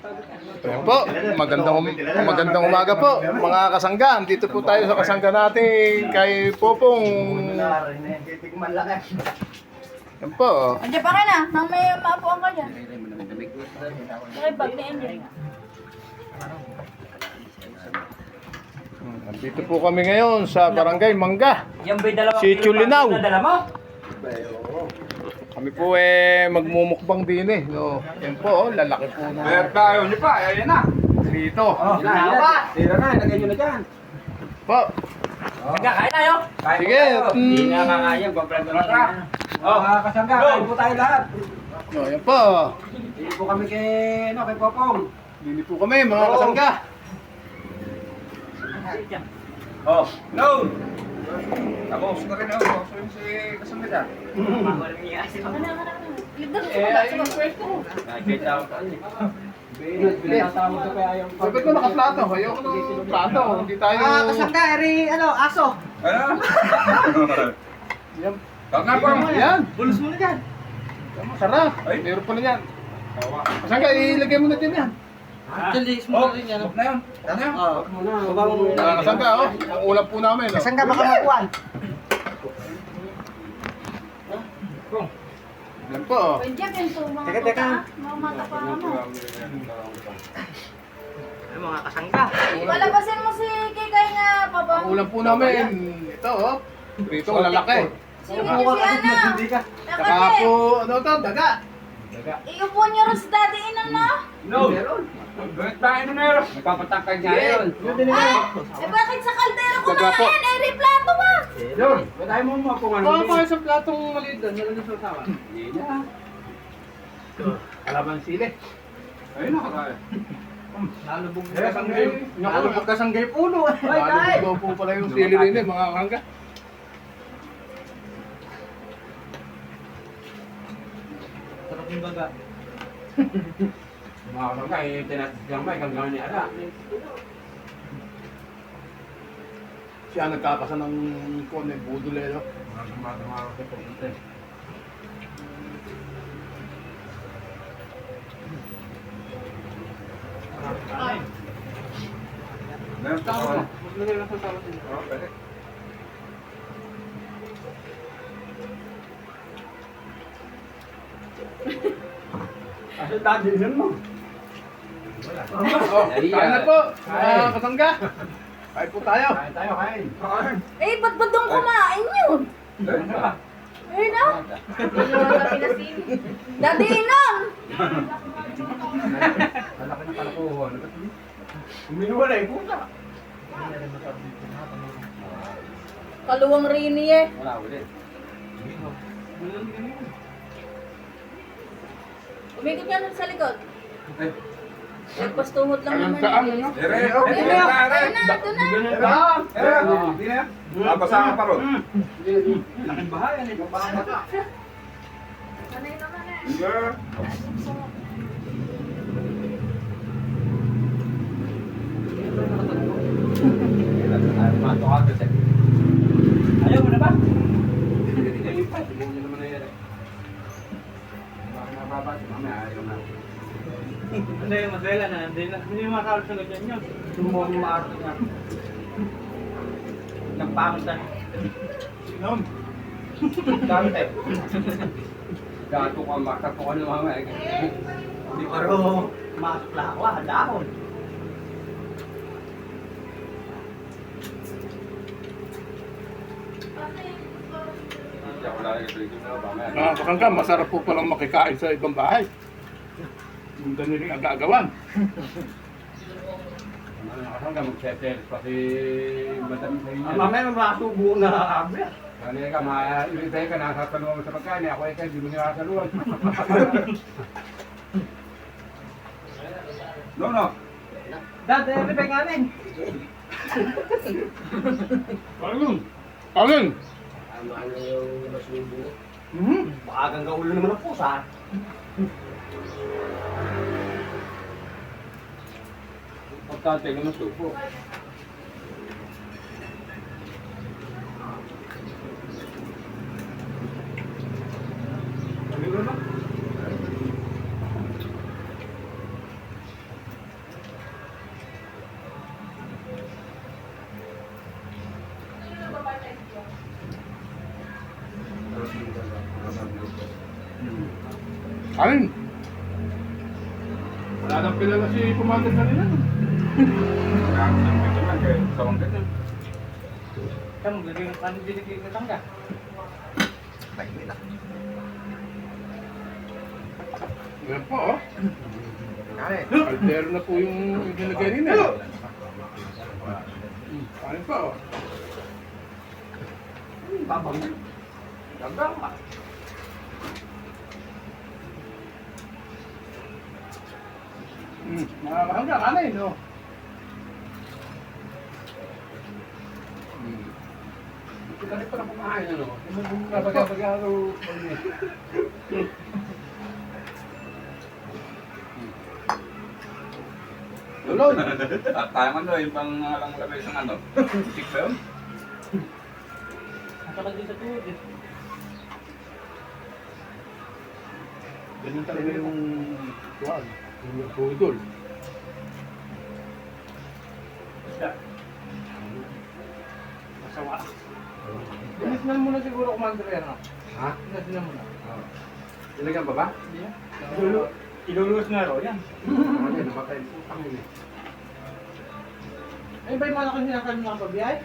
Ayan po, magandang umaga po mga kasangga. Dito po tayo sa kasangga natin kay Popong. Ayan po. Andiyan pa ka na, mamaya maapuan ka dyan. Okay, bag ni Angel. Dito po kami ngayon sa Barangay Mangga, Yan ba'y dalawa? Sitio Linaw. Dala mo? Kami po magmumukbang din eh. No? Yan po, lalaki po na. Meron tayo niyo pa, ayan na. Dito. Tira na, ilagay nyo na dyan. Po. Sangga, kain tayo. Sige. Hindi na kakayang, pamplan na lang. Oh, mga kasangga, kain po tayo lahat. No, yan po. Hindi po kami kay Popong. Dili po kami mga kasangga. Oh, no! Tapos ko rin ako, tapos rin si kasangga dyan. Ligdan mo sa mga pwesto. Nakikita ko tayo. Binatawag ko kaya yung... Sabi ko nakaplato. Ayoko ng plato. Hindi tayo... Kasangga, aso. Ano? Yan. Tanga po. Yan. Bulus mo na dyan. Masarap. Ay. Meron pa na yan. Kasangga, ilagay mo na din yan. Actually, Oh, small rin yan. huwag na yun. Tanga yun. Mga kasangga, oh. Ang ulam po namin. Oh. Kasangga, baka makuhan. Yan po. Oh. Pwede yan po, mga Teka. tuta. Mga mata pa mo. Ay, mga kasangga. Palabasin mo si Kikay nga, papa. Ang ulam po namin. Ito, oh. Prito ang lalaki. Sige niyo si Ana. Saka Nakati. po, ano to, daga. Iupo niyo rin sa daddy inan na. No! Bakit tayo na meron? Nagpapatangkay niya yun. Eh bakit sa kaldero ko Daga po. na yan? Eh, replato ba? Yun! Ba't tayo mo mo kung ano? Baka kayo sa platong maliit doon. Nalagyan sa usawa. Hindi na. Kalaban sili. Ayun na kaya. Lalubog Nakulog kasanggay puno. Malibog daw po pala yung sili rin eh, mga kangga. Sarap yung baga. Mga kasanggay, tinatisgang ba, ikang gawin ni Ala. Siya nagkakasa ng kone, budulero. Mga kasanggay. Meron pa ako. Oh, pwede. Kasi dati yun mo. Oh, kain na po, mga kasangga. Kain po tayo. Kain tayo, kain. Eh, ba't ba doon kumain yun? Meron pa. Eh, na? Daddy inan. Malaki na pala ko. Uminuwa na yung puta. Kaluwang rini eh. Wala, ulit. Umikot ka na sa likod. Eh, Nagpastuhot lang naman. Kaan, yun. ano? Ere, Ayun okay. na, ayun na, ito na. Hindi na. Babasa ka pa ron. Laking bahayan eh. Sanay naman eh. Yeah. Ayaw mo na ba? Hindi, madwela na. Hindi makakalsunod yan yun. Sumong maarto niya. Nagpakot na. Nom. Dante. Gato ka, makato ka ng mga Hindi pa rin masukla ako ah, dahon. Mga kasangga, masarap po palang makikain sa ibang bahay. Yung ganun yung agagawan. Hanggang mag-settle pati madami sa inyo. Mamaya masubo na abe. Kani ka, mailitay ka, nakasaluhan mo sa pagkain. Ako ay kayo, di mo nakasaluhan. No. Dad, may penganin. Alin? Maagang kaulo naman ang pusa. Pagkatay ka na supo. Alin? Wala nang kilala si Commander kanina. Kamu lagi kan jadi ke tangga. Yan po, oh. Altero na po yung nilagay nila. Alin pa, oh. Babang. Dagang ka. Makakahangga, kanay, no? Kita rin pa na kumain, ano? Kapag-kapag-aro. Lulod! Tayo ano, yung pang lang labay sa ano? Stick ba yun? Masakal din sa tuhod eh. Ganun talaga yung kuwan, yung pudol. Masawa. Inisnan mo na siguro Commander yan, no? Ha? Inisnan mo na. Ilagyan pa ba? Hindi yan. Ilulus na raw yan. Ano, namatay po kami. Ay ba yung malaki sinakal mo kapabiyay?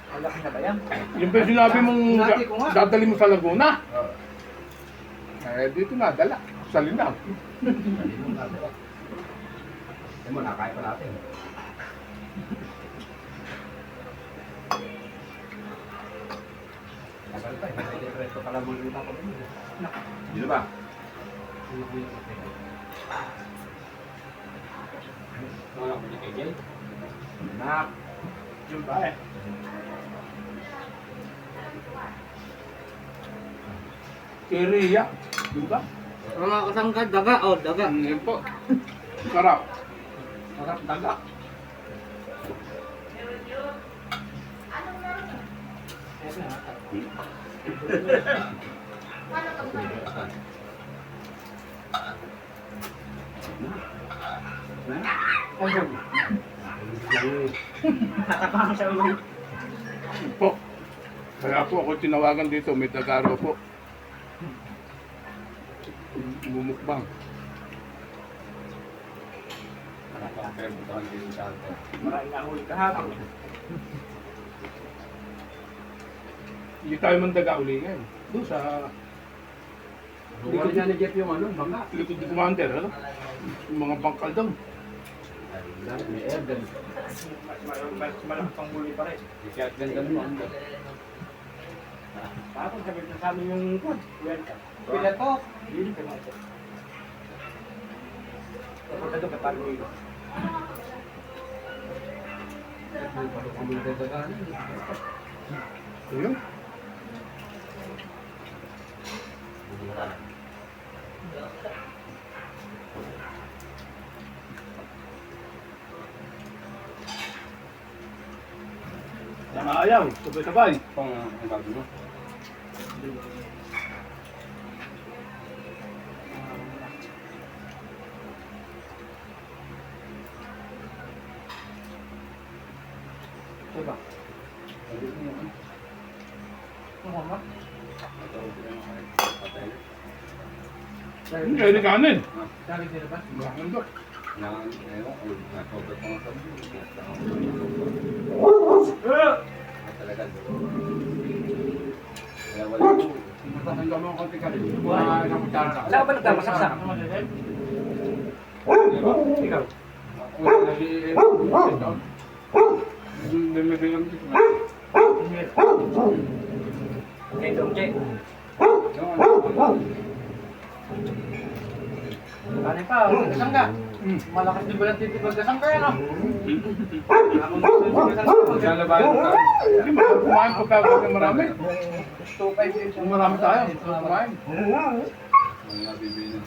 Malaki na ba yan? Yung ba yung sinabi mong Sinabi ko nga. dadali mo sa Laguna? Eh, dito na, dala. Sa Linang. Hindi mo, nakaya pa natin. Kasal pa, ito pala mo yung tapos. Dito ba? Ano ako ni KJ? Nak. Yung ba eh? Iriya. Di ba? Mga kasangkad, daga. Oh, daga. Yan po. Sarap. Sarap daga. Nakapang sa ulo. Po. Kaya po ako tinawagan dito, may Tagaro po. Bumukbang. Maraming nahuli kahapon. Hindi tayo mandaga uli ngayon. Doon sa Likod niya ni Jeff yung ano, bangka. likod ni Commander, ano? Yung mga bangkal doon. May air gun. Mas malaki pang huli pa rin. Kaya ganda mo. Tapos sabi na sa amin yung welcome. Pila to. Hindi ka na ito. Tapos ito ka paano yun. Ayun. Sana ayaw, sabay-sabay. Pang ang bago mo. Diba? Mama? Hindi, hindi kanin. Sabi nila ba? Bakit doon? Talaga. Kaya wala po. Matanda mo ang konti ka rin. Wala ka ba nagkamasaksak? Ikaw? Okay, Dong Jay. Kanin pa, gasang ka. Malakas din ba lang titipag gasang ka yan, no? Lalabayan ka. Hindi, kumain po tayo ng marami. Kung marami tayo, kumain. Mga bibili ng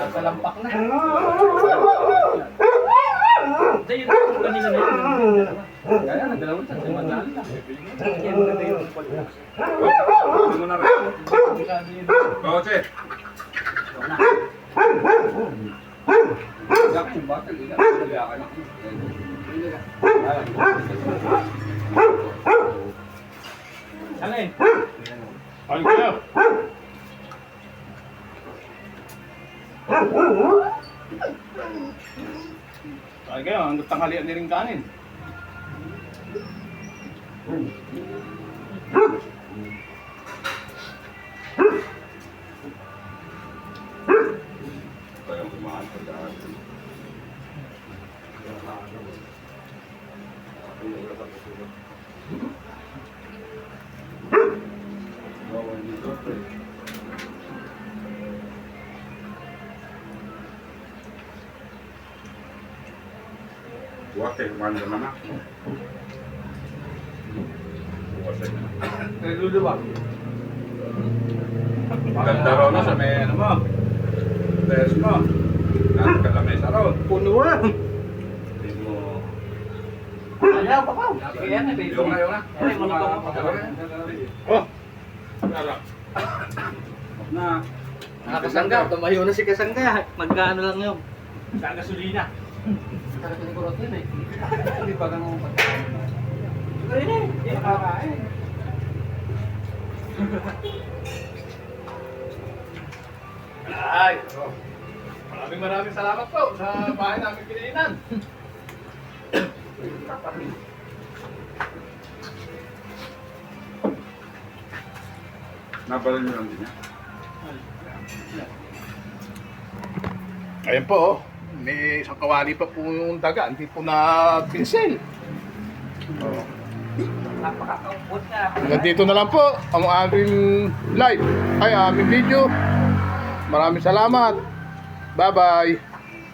Nakalampak na. Hindi, yun ang kanina na yun. Kaya na, dalawang sa mandaan lang. Kaya maganda yung podcast. Hindi mo na rin. Oo, che. Yak yung bata, hindi na. Kaya ka na. Alin? Ayun kayo. Ay kayo, hanggang tanghalian din rin kanin. Kayong kumain pa dyan. Buwate, kumain ka naman. Buwate. Nalulo ba? Ganda raw na sa may ano mo. Beres mo. Nasa kalamesa raw. Puno na. Hindi mo... Ayaw, papaw. Sige yan, baby. Yung na, yung na. Ay, malutong ako. Oh, Huwag na. Nakakasangga, tumayo na si Kasangga. Magkano lang yun? Sa gasolina. Nakakasangga yun eh. Hindi pa ganun pagkain. Ayun eh, hindi nakakain. ay. Oh. Maraming salamat po sa bahay namin kinainan. Nabalin nyo lang din yan. Ayan po, oh. May isang kawali pa po yung daga, hindi po na pinsel. Oh. Napakakaupot na. Hanggang dito na lang po ang aming live, ay aming video. Maraming salamat. Bye-bye.